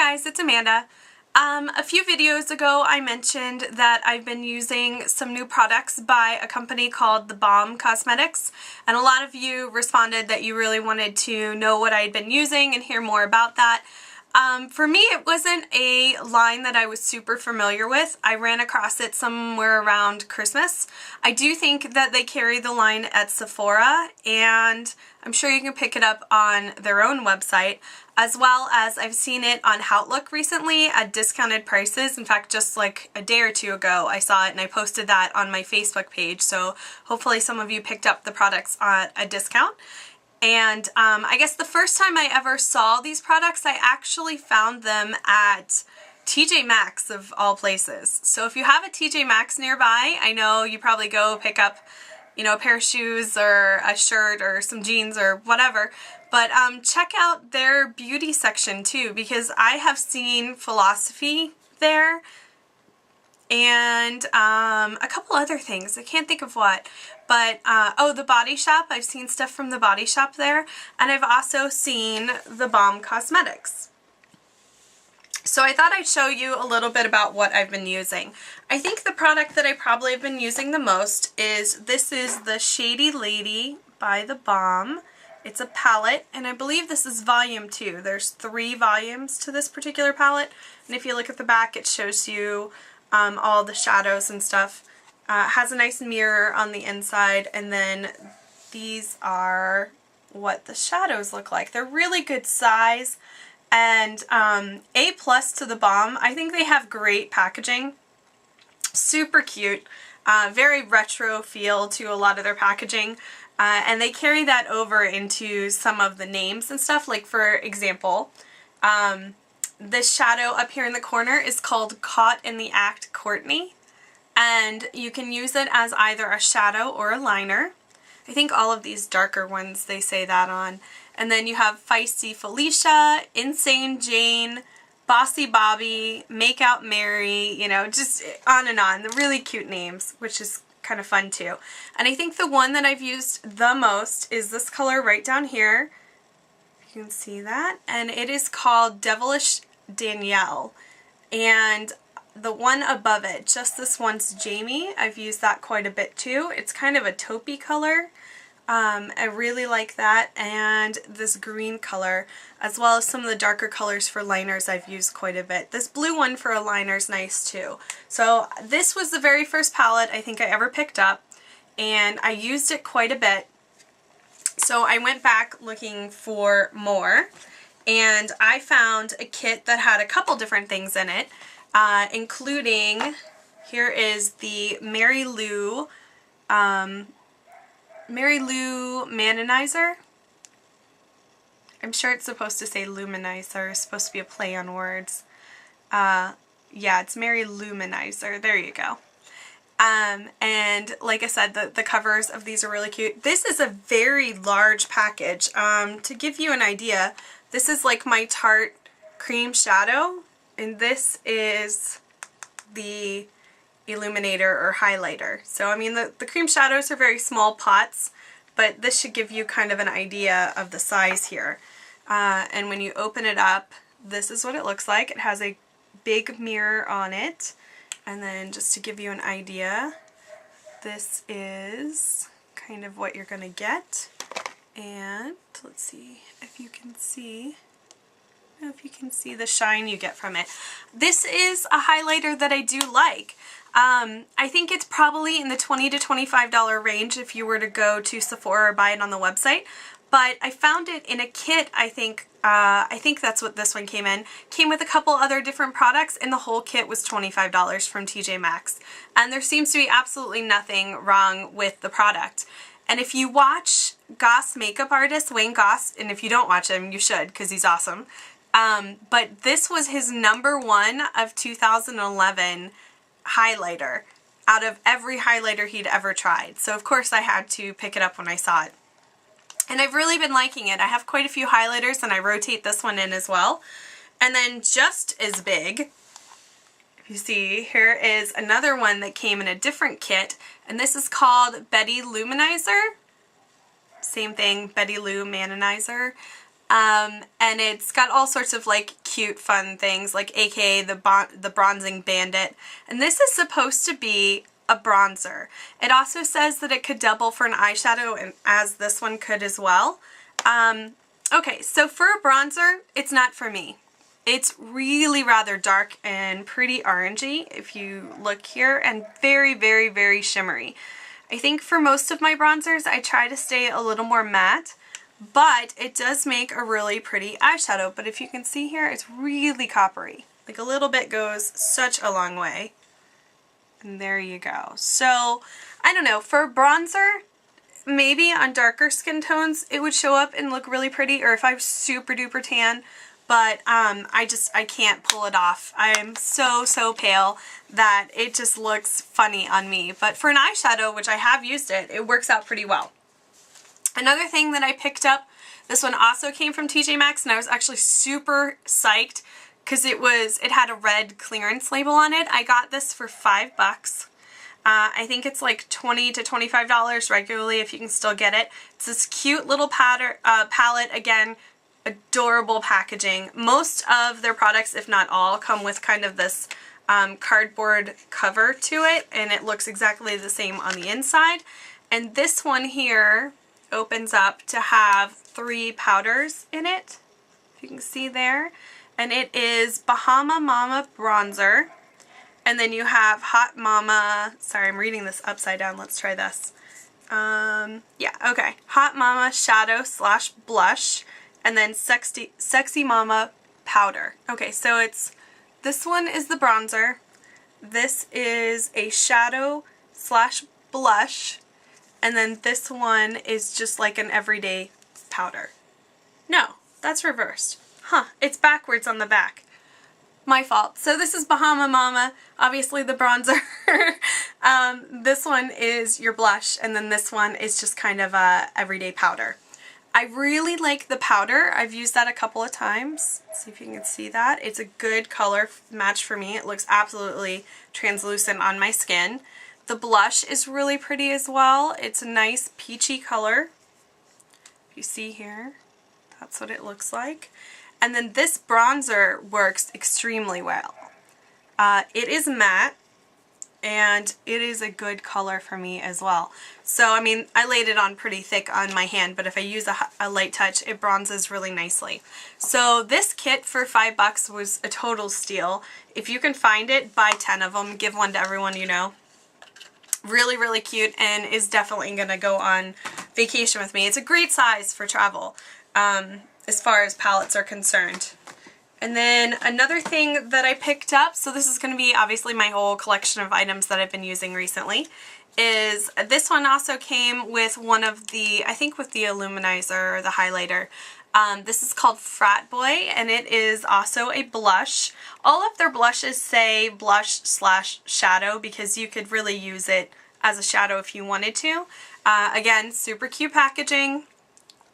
guys, it's Amanda. A few videos ago I mentioned that I've been using some new products by a company called theBalm Cosmetics, and a lot of you responded that you really wanted to know what I'd been using and hear more about that. For me, it wasn't a line that I was super familiar with. I ran across it somewhere around Christmas. I do think that they carry the line at Sephora, and I'm sure you can pick it up on their own website, as well as I've seen it on Outlook recently at discounted prices. In fact, just like a day or two ago I saw it and I posted that on my Facebook page, so hopefully some of you picked up the products at a discount. And I guess the first time I ever saw these products, I actually found them at TJ Maxx of all places. So if you have a TJ Maxx nearby, I know you probably go pick up, you know, a pair of shoes or a shirt or some jeans or whatever, but check out their beauty section too, because I have seen Philosophy there and a couple other things. I can't think of what, but oh, the Body Shop. I've seen stuff from the Body Shop there, and I've also seen theBalm Cosmetics. So I thought I'd show you a little bit about what I've been using. I think the product that I probably have been using the most is, this is the Shady Lady by theBalm. It's a palette, and I believe this is volume 2. There's 3 volumes to this particular palette, and if you look at the back, it shows you all the shadows and stuff. It has a nice mirror on the inside, and then these are what the shadows look like. They're really good size, and A+ to theBalm. I think they have great packaging. Super cute. Very retro feel to a lot of their packaging. And they carry that over into some of the names and stuff. Like, for example, this shadow up here in the corner is called Caught in the Act Courtney, and you can use it as either a shadow or a liner. I think all of these darker ones they say that on. And then you have Feisty Felicia, Insane Jane, Bossy Bobby, Makeout Mary, you know, just on and on. The really cute names, which is kind of fun too. And I think the one that I've used the most is this color right down here. You can see that, and it is called Devilish Danielle, and the one above it, just this one's Jamie. I've used that quite a bit too. It's kind of a taupey color. I really like that, and this green color, as well as some of the darker colors for liners I've used quite a bit. This blue one for a liner is nice too. So this was the very first palette I think I ever picked up, and I used it quite a bit. So I went back looking for more, and I found a kit that had a couple different things in it, including, here is the Mary Lou Manizer. I'm sure it's supposed to say Luminizer. It's supposed to be a play on words. Yeah, it's Mary Lou Manizer. There you go. And like I said, the covers of these are really cute. This is a very large package. To give you an idea, this is like my Tarte cream shadow, and this is the illuminator or highlighter. So I mean, the cream shadows are very small pots, but this should give you kind of an idea of the size here. And when you open it up, this is what it looks like. It has a big mirror on it. And then just to give you an idea, this is kind of what you're going to get. And let's see if you can see. I don't know if you can see the shine you get from it. This is a highlighter that I do like. I think it's probably in the $20 to $25 range if you were to go to Sephora or buy it on the website. But I found it in a kit, I think that's what this one came in. Came with a couple other different products, and the whole kit was $25 from TJ Maxx. And there seems to be absolutely nothing wrong with the product. And if you watch Goss makeup artist, Wayne Goss, and if you don't watch him, you should, because he's awesome. But this was his #1 of 2011 highlighter out of every highlighter he'd ever tried. So of course I had to pick it up when I saw it. And I've really been liking it. I have quite a few highlighters, and I rotate this one in as well. And then just as big, if you see, here is another one that came in a different kit, and this is called Betty Luminizer. Same thing, Betty Lou Manizer. And it's got all sorts of like cute fun things, like aka the Bronzing Bandit. And this is supposed to be a bronzer. It also says that it could double for an eyeshadow, and as this one could as well. Okay, so for a bronzer, it's not for me. It's really rather dark and pretty orangey if you look here, and very, very, very shimmery. I think for most of my bronzers, I try to stay a little more matte, but it does make a really pretty eyeshadow. But if you can see here, it's really coppery. Like a little bit goes such a long way. And there you go. So, I don't know, for a bronzer, maybe on darker skin tones, it would show up and look really pretty, or if I'm super duper tan. But I can't pull it off. I'm so pale that it just looks funny on me. But for an eyeshadow, which I have used it, it works out pretty well. Another thing that I picked up, this one also came from TJ Maxx, and I was actually super psyched because it had a red clearance label on it. I got this for $5. I think it's like $20 to $25 regularly if you can still get it. It's this cute little palette, again, adorable packaging. Most of their products, if not all, come with kind of this cardboard cover to it, and it looks exactly the same on the inside. And this one here opens up to have 3 powders in it, if you can see there. And it is Bahama Mama Bronzer, and then you have Hot Mama, sorry, I'm reading this upside down, let's try this. Yeah, okay. Hot Mama Shadow / Blush, and then Sexy Mama Powder. Okay, so this one is the bronzer, this is a shadow / blush, and then this one is just like an everyday powder. No, that's reversed. Huh, it's backwards on the back. My fault. So this is Bahama Mama, obviously the bronzer. This one is your blush, and then this one is just kind of a everyday powder. I really like the powder. I've used that a couple of times. Let's see if you can see that. It's a good color match for me. It looks absolutely translucent on my skin. The blush is really pretty as well. It's a nice peachy color. If you see here, that's what it looks like. And then this bronzer works extremely well. It is matte, and it is a good color for me as well. So, I mean, I laid it on pretty thick on my hand, but if I use a light touch, it bronzes really nicely. So this kit for $5 was a total steal. If you can find it, buy 10 of them. Give one to everyone you know. Really, really cute, and is definitely going to go on vacation with me. It's a great size for travel, as far as palettes are concerned. And then another thing that I picked up, so this is going to be obviously my whole collection of items that I've been using recently, is this one also came with one of the, I think with the Luminizer or the highlighter. This is called Frat Boy, and it is also a blush. All of their blushes say blush / shadow because you could really use it as a shadow if you wanted to. Again, super cute packaging.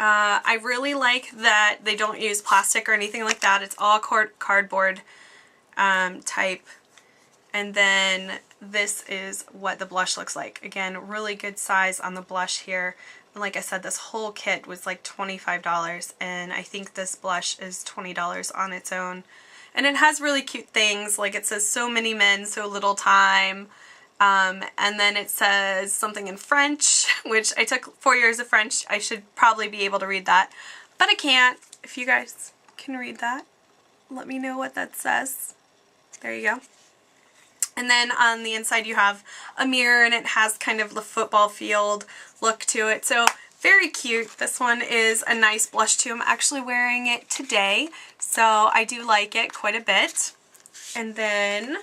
I really like that they don't use plastic or anything like that. It's all cardboard type. And then this is what the blush looks like. Again, really good size on the blush here. And like I said, this whole kit was like $25, and I think this blush is $20 on its own. And it has really cute things, like it says so many men, so little time. And then it says something in French, which I took 4 years of French. I should probably be able to read that, but I can't. If you guys can read that, let me know what that says. There you go. And then on the inside you have a mirror, and it has kind of the football field look to it. So very cute. This one is a nice blush too. I'm actually wearing it today, so I do like it quite a bit. And then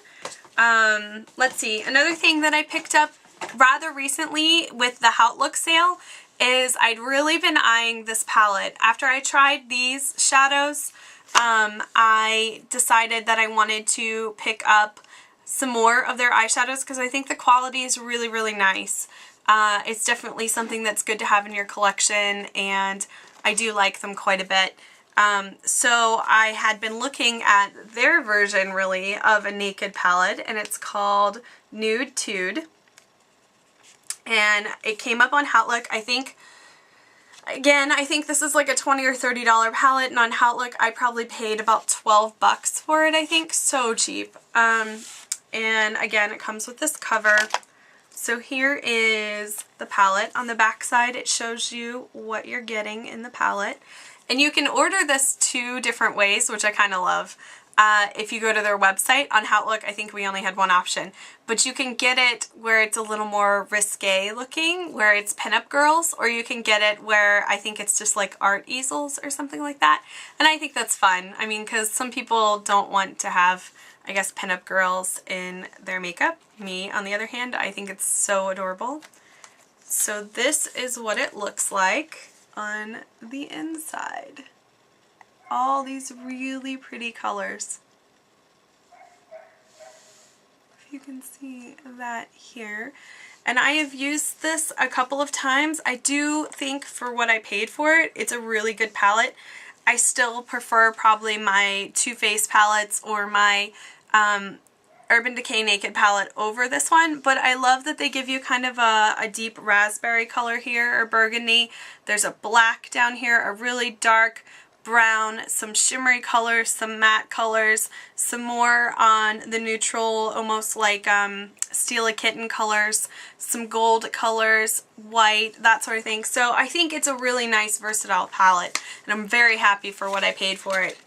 let's see, another thing that I picked up rather recently with the Outlook sale is I'd really been eyeing this palette. After I tried these shadows, I decided that I wanted to pick up some more of their eyeshadows because I think the quality is really, really nice. It's definitely something that's good to have in your collection, and I do like them quite a bit. So I had been looking at their version, really, of a naked palette, and it's called Nude-Tude. And it came up on Outlook. I think Again, I think this is like a $20 or $30 palette, and on Outlook I probably paid about 12 bucks for it, I think. So cheap. And again, it comes with this cover. So here is the palette. On the back side it shows you what you're getting in the palette. And you can order this 2 different ways, which I kind of love. If you go to their website, on Outlook I think we only had one option. But you can get it where it's a little more risque looking, where it's pinup girls, or you can get it where I think it's just like art easels or something like that. And I think that's fun. I mean, because some people don't want to have, I guess, pinup girls in their makeup. Me, on the other hand, I think it's so adorable. So this is what it looks like on the inside. All these really pretty colors. If you can see that here. And I have used this a couple of times. I do think for what I paid for it, it's a really good palette. I still prefer probably my Too Faced palettes or my Urban Decay Naked palette over this one, but I love that they give you kind of a deep raspberry color here, or burgundy. There's a black down here, a really dark brown, some shimmery colors, some matte colors, some more on the neutral, almost like Steal a Kitten colors, some gold colors, white, that sort of thing. So I think it's a really nice versatile palette, and I'm very happy for what I paid for it.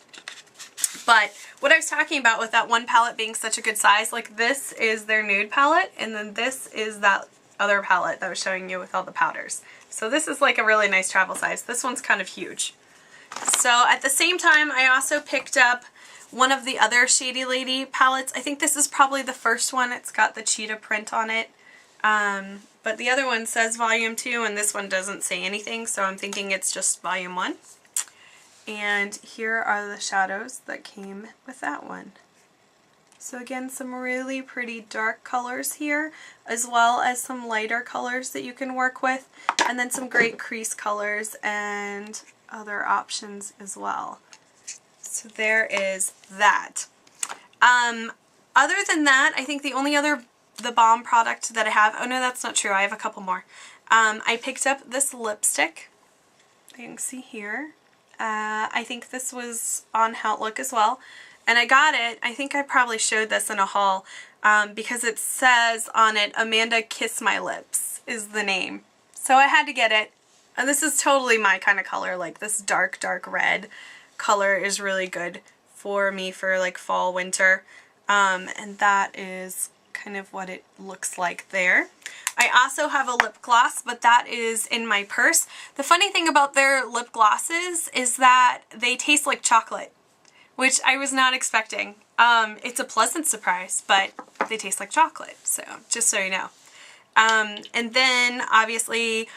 But what I was talking about with that one palette being such a good size, like this is their nude palette, and then this is that other palette that I was showing you with all the powders. So this is like a really nice travel size. This one's kind of huge. So at the same time, I also picked up one of the other Shady Lady palettes. I think this is probably the first one. It's got the cheetah print on it. But the other one says volume 2, and this one doesn't say anything, so I'm thinking it's just volume 1. And here are the shadows that came with that one. So again, some really pretty dark colors here, as well as some lighter colors that you can work with, and then some great crease colors and other options as well. So there is that. Other than that, I think the only other theBalm product that I have, oh no, that's not true, I have a couple more. I picked up this lipstick, you can see here. I think this was on Outlook as well, and I got it, I think I probably showed this in a haul, because it says on it, Amanda Kissmylips is the name. So I had to get it. And this is totally my kind of color, like this dark, dark red color is really good for me for like fall, winter. And that is kind of what it looks like there. I also have a lip gloss, but that is in my purse. The funny thing about their lip glosses is that they taste like chocolate, which I was not expecting. It's a pleasant surprise, but they taste like chocolate, so just so you know. And then obviously,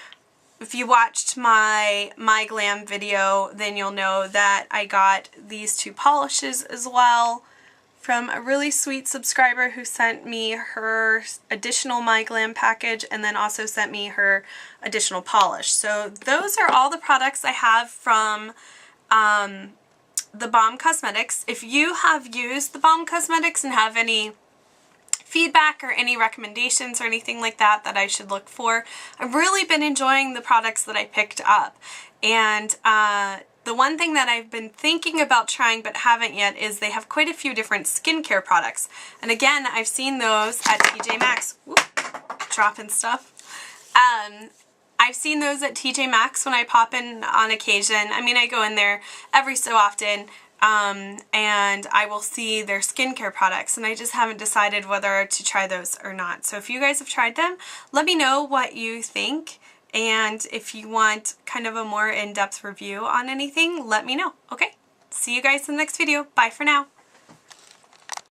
if you watched my Glam video, then you'll know that I got these 2 polishes as well from a really sweet subscriber who sent me her additional My Glam package and then also sent me her additional polish. So those are all the products I have from theBalm Cosmetics. If you have used theBalm Cosmetics and have any feedback or any recommendations or anything like that that I should look for, I've really been enjoying the products that I picked up. And the one thing that I've been thinking about trying but haven't yet is they have quite a few different skincare products. And again, I've seen those at TJ Maxx. Whoop, dropping stuff. I've seen those at TJ Maxx when I pop in on occasion. I mean, I go in there every so often. And I will see their skincare products, and I just haven't decided whether to try those or not. So if you guys have tried them, let me know what you think, and if you want kind of a more in-depth review on anything, let me know. Okay? See you guys in the next video. Bye for now.